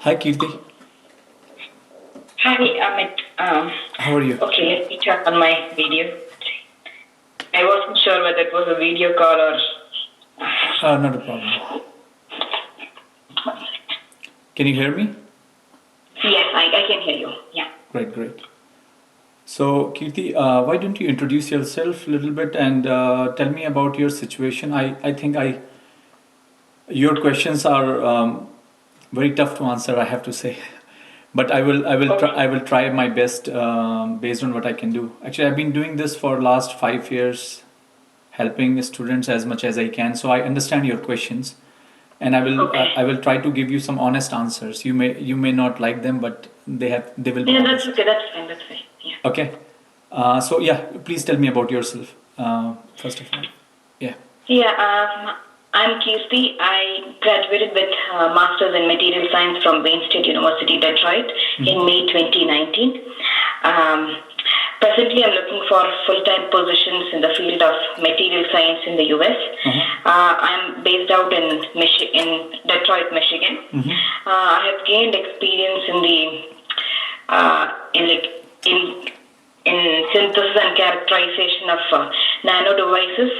Hi Kirti, Hi, Amit. how are you? Okay, let me turn on my video. I wasn't sure whether it was a video call or. Not a problem. Can you hear me? Yes, I can hear you. Yeah. Great, great. So Kirti, why don't you introduce yourself a little bit and tell me about your situation? I think your questions are very tough to answer, I have to say. But Okay. I will try my best based on what I can do. Actually, I've been doing this for last 5 years, helping students as much as I can. So I understand your questions, and Okay. I will try to give you some honest answers. You may not like them, but they will be Yeah, that's honest. okay. That's fine. That's fine. Yeah. Okay. So yeah, please tell me about yourself. First of all, yeah. Yeah. I'm Kirti. I graduated with Masters in Material Science from Wayne State University, Detroit, in May 2019. Um, Presently, I'm looking for full-time positions in the field of material science in the U.S. I'm based out in Detroit, Michigan. I have gained experience in the in like in synthesis and characterization of nano devices,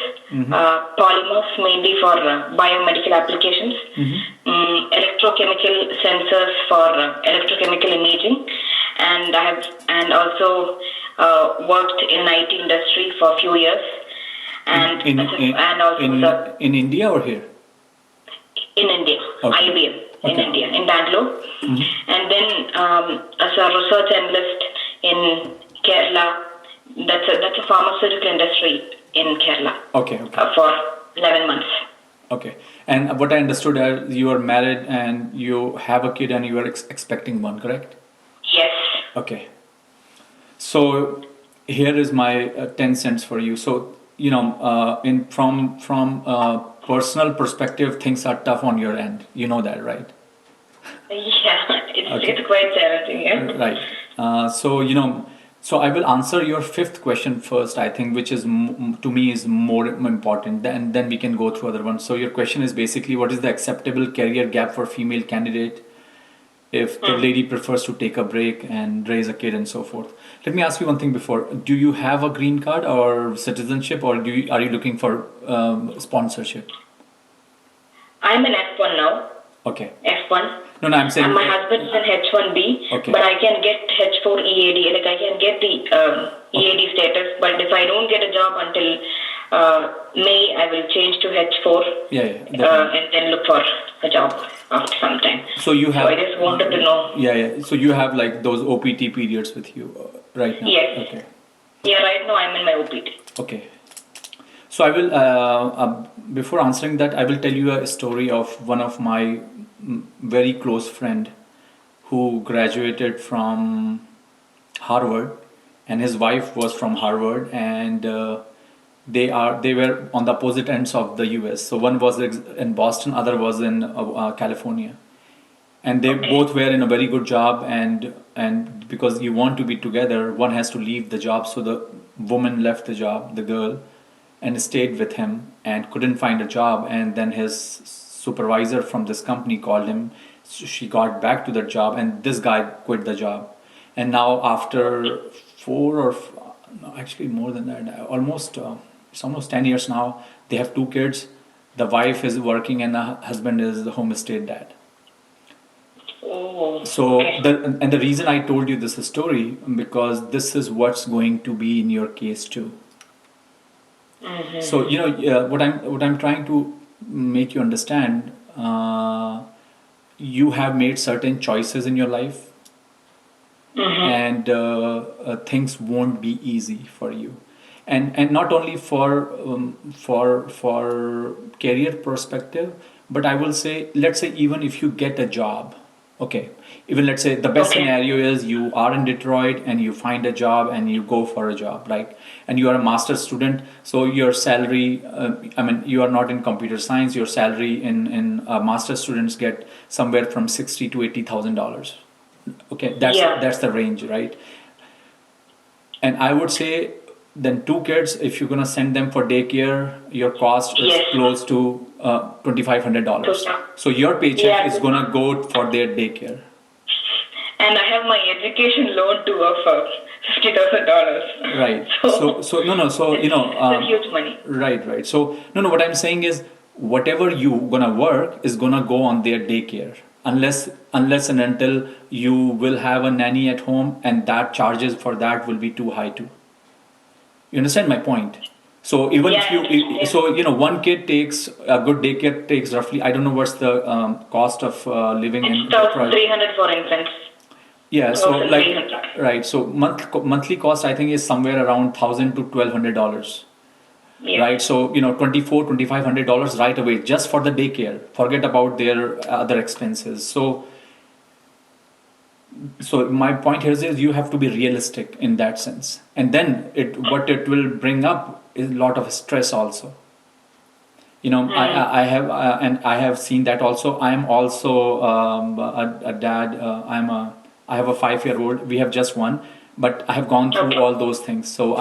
polymers mainly for biomedical applications, electrochemical sensors for electrochemical imaging, and I have and also worked in IT industry for a few years, and and also in India or here? in India, Okay. IBM in Okay. India, in Bangalore, and then as a research analyst in Kerala. That's a pharmaceutical industry in Kerala Okay. Okay. for 11 months. Okay. And what I understood, you are married and you have a kid and you are expecting one, correct? Yes. Okay. So here is my 10 cents for you. So, you know, in from personal perspective, things are tough on your end. You know that, right? Yeah, Okay. it's quite challenging. Yeah. Right. So, you know, so I will answer your fifth question first, I think, which is to me is more important. Then we can go through other ones. So your question is basically, what is the acceptable career gap for female candidate if the lady prefers to take a break and raise a kid and so forth? Let me ask you one thing before. Do you have a green card or citizenship, or are you looking for sponsorship? I'm an F1 now. Okay. F1. No, I'm saying. And my husband is an H1B, Okay. but I can get H4 EAD. Like I can get the EAD status, but if I don't get a job until May, I will change to H4. Yeah, and then look for a job after some time. So you have. So I just wanted to know. Yeah, yeah. So you have like those OPT periods with you right now. Yes. Okay. Yeah, right now I'm in my OPT. Okay. So I will, before answering that, I will tell you a story of one of my very close friend who graduated from Harvard, and his wife was from Harvard, and they were on the opposite ends of the U.S. So one was in Boston, other was in California, and they both were in a very good job, and because you want to be together, one has to leave the job. So the woman left the job, the girl, and stayed with him and couldn't find a job, and then his supervisor from this company called him. So she got back to the job, and this guy quit the job, and now after no, actually more than that, almost it's almost 10 years now, they have two kids. The wife is working and the husband is the home estate dad. Oh. So Okay. the reason I told you this story, because this is what's going to be in your case too. So you know what I'm trying to make you understand. You have made certain choices in your life, and things won't be easy for you, and not only for career perspective, but I will say, let's say even if you get a job, okay, even let's say the best Okay. scenario is you are in Detroit and you find a job and you go for a job, right? And you are a master's student, so your salary, I mean, you are not in computer science. Your salary in master's students get somewhere from $60,000 to $80,000. Okay, Yeah. that's the range, right? And I would say, then two kids, if you're gonna send them for daycare, your cost is Yes. close to $2,500. So your paycheck Yeah. is gonna go for their daycare. and I have my education loan too of $50,000. Right. So no, no. So it's huge money. right, right. So no, no. What I'm saying is, whatever you gonna work is gonna go on their daycare, unless and until you will have a nanny at home, and that charges for that will be too high too. You understand my point? So even if Yeah, yeah. so one kid takes a good daycare takes roughly, I don't know what's the cost of living in It's about Detroit. 300 for infants. Yeah, so like 1,300. right, so monthly cost I think is somewhere around $1,000 to $1,200, Yeah. right? So $2,400 to $2,500 right away just for the daycare. Forget about their other expenses. So my point here is you have to be realistic in that sense, and then what it will bring up is a lot of stress also. I have and I have seen that also. I am also a dad. I have a 5-year-old. We have just one, but I have gone through Okay. all those things. So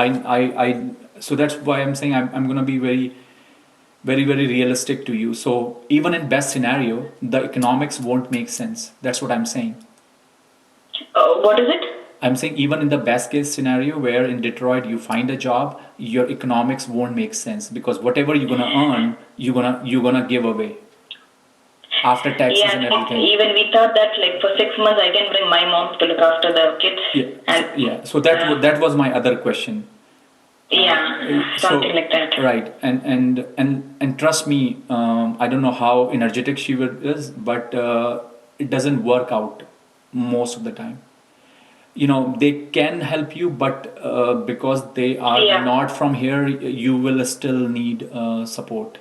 so that's why I'm saying I'm going to be very realistic to you. So even in best scenario, the economics won't make sense. That's what I'm saying. What is it? I'm saying even in the best case scenario where in Detroit you find a job, your economics won't make sense because whatever you're gonna earn, you're gonna give away after taxes Yeah, and everything. even we thought that like for 6 months I can bring my mom to look after the kids. Yeah, And yeah. So that was my other question. yeah, So something like that. right, and trust me, I don't know how energetic she is, but it doesn't work out most of the time. They can help you, but because they are Yeah. not from here, you will still need support.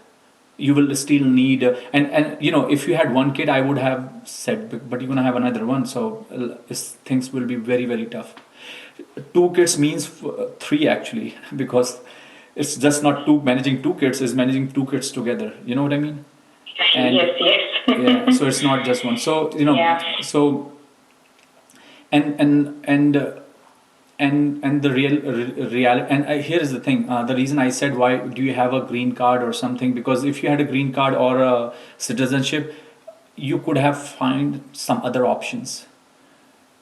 You will still need and if you had one kid, I would have said, but you're gonna have another one, so things will be very tough. Two kids means three actually because it's just not two managing two kids, is managing two kids together, you know what I mean? And Yes. yeah, so it's not just one, so Yeah. so and and and uh, and the reality, and here is the thing, the reason I said why do you have a green card or something, because if you had a green card or a citizenship, you could have find some other options.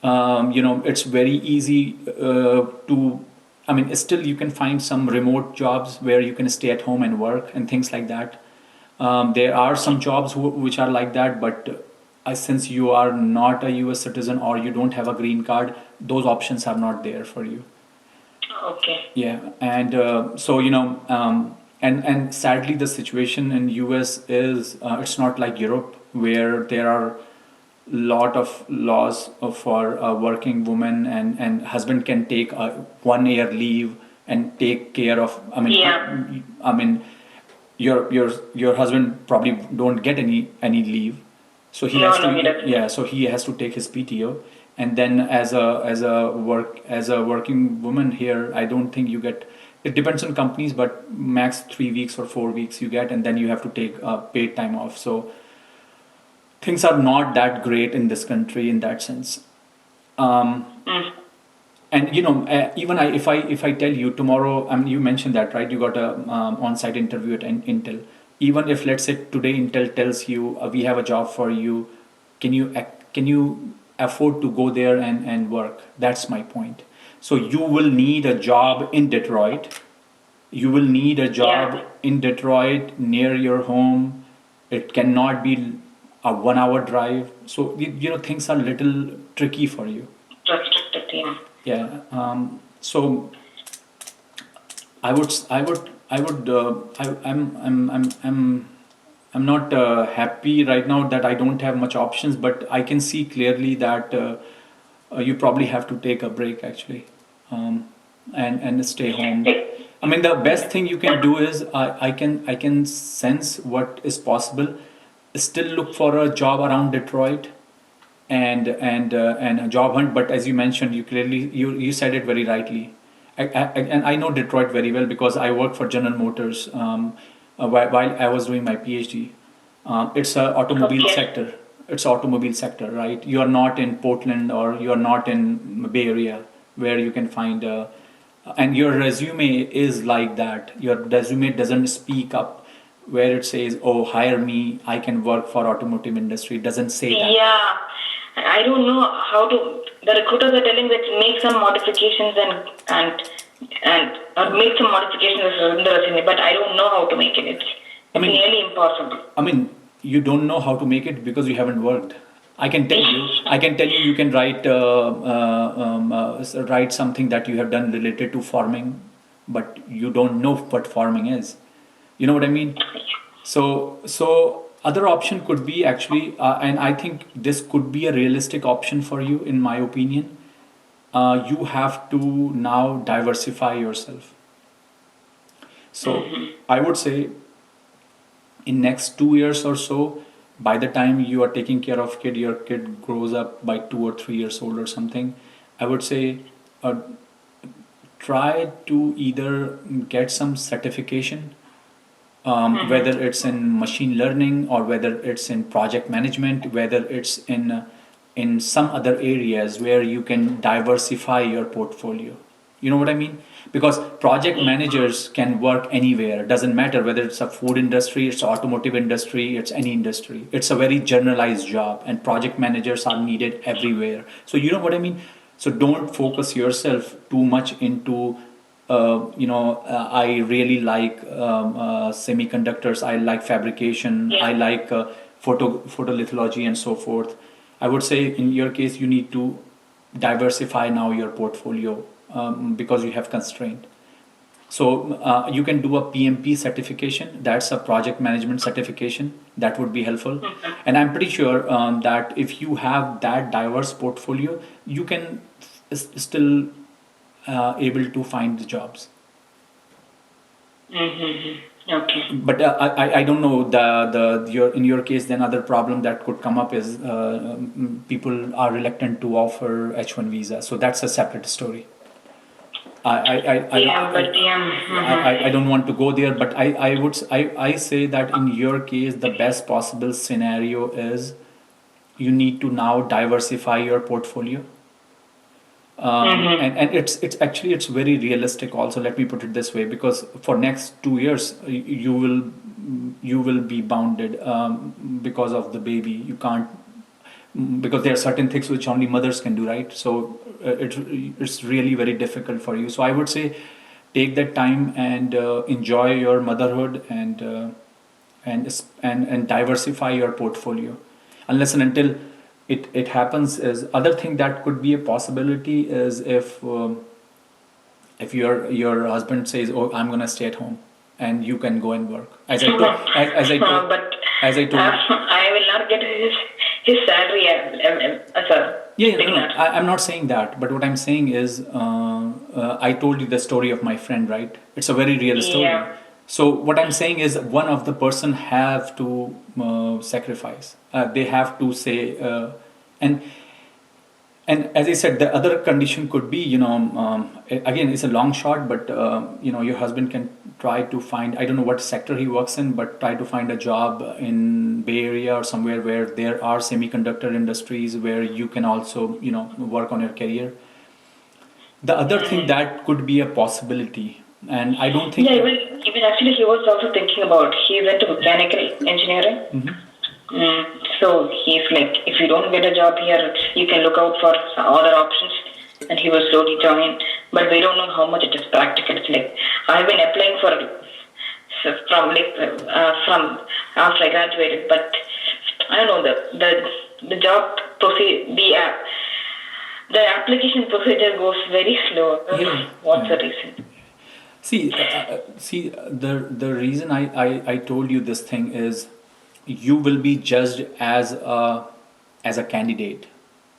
It's very easy to, I mean, still you can find some remote jobs where you can stay at home and work and things like that. There are some jobs which are like that, but since you are not a US citizen or you don't have a green card, those options are not there for you. Okay. Yeah, and so and sadly the situation in US is it's not like Europe where there are lot of laws for working women, and husband can take a 1 year leave and take care of. I mean, Yeah. I mean, your husband probably don't get any leave, so he No, has no, to he doesn't. yeah, so he has to take his PTO, and then as a working woman here, I don't think you get. It depends on companies, but max 3 weeks or 4 weeks you get, and then you have to take paid time off. So things are not that great in this country in that sense. Um, Mm. and even if I tell you tomorrow, I mean, you mentioned that, right? You got a on-site interview at Intel. Even if let's say today Intel tells you we have a job for you, can you afford to go there and work? That's my point. So you will need a job in Detroit. You will need a job Yeah. in Detroit near your home. It cannot be a 1 hour drive. So things are little tricky for you. Restricted, yeah. Yeah. So I'm not happy right now that I don't have much options, but I can see clearly that you probably have to take a break actually, and stay home. I mean, the best thing you can do is I can sense what is possible. Still look for a job around Detroit, and a job hunt. But as you mentioned, you said it very rightly. And I know Detroit very well because I worked for General Motors while I was doing my PhD. It's a automobile Okay. sector. It's automobile sector, right? You are not in Portland or you are not in Bay Area where you can find and your resume is like that. Your resume doesn't speak up where it says, "Oh, hire me. I can work for automotive industry." It doesn't say that. Yeah. I don't know how to. The recruiters are telling that make some modifications and or make some modifications in the resume, but I don't know how to make it. I It's mean, nearly impossible. I mean, you don't know how to make it because you haven't worked. I can tell you. I can tell you. You can write something that you have done related to farming, but you don't know what farming is. You know what I mean? So other option could be actually, and I think this could be a realistic option for you, in my opinion. You have to now diversify yourself. So I would say in next 2 years or so, by the time you are taking care of kid, your kid grows up by 2 or 3 years old or something. I would say uh, try to either get some certification, whether it's in machine learning or whether it's in project management, whether it's in some other areas where you can diversify your portfolio. You know what I mean? Because project managers can work anywhere. It doesn't matter whether it's a food industry, it's automotive industry, it's any industry. It's a very generalized job, and project managers are needed everywhere. So you know what I mean? So don't focus yourself too much into I really like semiconductors. I like fabrication. I Yeah. like photolithology and so forth. I would say in your case, you need to diversify now your portfolio because you have constraint. So you can do a PMP certification. That's a project management certification. That would be helpful. And I'm pretty sure that if you have that diverse portfolio, you can still able to find the jobs. Okay. But I don't know the your in your case, then other problem that could come up is people are reluctant to offer H1 visa, so that's a separate story. I I I I, Yeah, but I, yeah. I don't want to go there, but I say that in your case the best possible scenario is you need to now diversify your portfolio. And it's actually it's very realistic also, let me put it this way, because for next 2 years you will be bounded because of the baby. You can't, because there are certain things which only mothers can do, right? So it's really very difficult for you. So I would say take that time and enjoy your motherhood and diversify your portfolio. Unless and until it happens, is other thing that could be a possibility is if your husband says, oh, I'm gonna stay at home and you can go and work, as I told But as I told I will not get his salary as a Yeah, no, no, beginner. I'm not saying that, but what I'm saying is, I told you the story of my friend, right? It's a very real story. Yeah. So what I'm saying is, one of the person have to sacrifice. They have to say, and and as I said, the other condition could be, again, it's a long shot, but your husband can try to find, I don't know what sector he works in, but try to find a job in Bay Area or somewhere where there are semiconductor industries where you can also, work on your career. The other thing that could be a possibility, and I don't think. Yeah, even actually he was also thinking about, he went to mechanical engineering. Mhm. So he's like, if you don't get a job here, you can look out for some other options. And he will slowly join. But we don't know how much it is practical. It's like, I've been applying for from after I graduated, but I don't know, the job procedure, the application procedure goes very slow. Yeah, What's yeah. the reason? See, the reason I told you this thing is you will be judged as a candidate,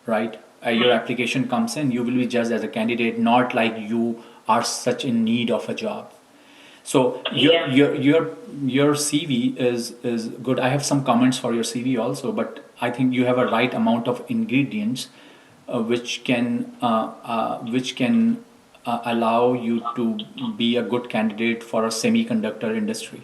right? Your application comes in, you will be judged as a candidate, not like you are such in need of a job. So your Yeah. your your your CV is good. I have some comments for your CV also, but I think you have a right amount of ingredients which can allow you to be a good candidate for a semiconductor industry,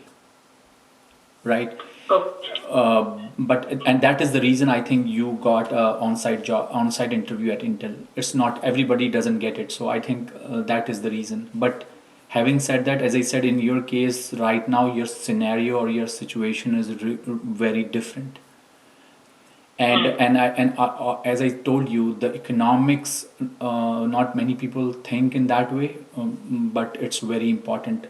right? Oh, But and that is the reason I think you got a on-site interview at Intel. It's not everybody doesn't get it, so I think that is the reason. But having said that, as I said, in your case right now, your scenario or your situation is very different. And as I told you, the economics, not many people think in that way, but it's very important.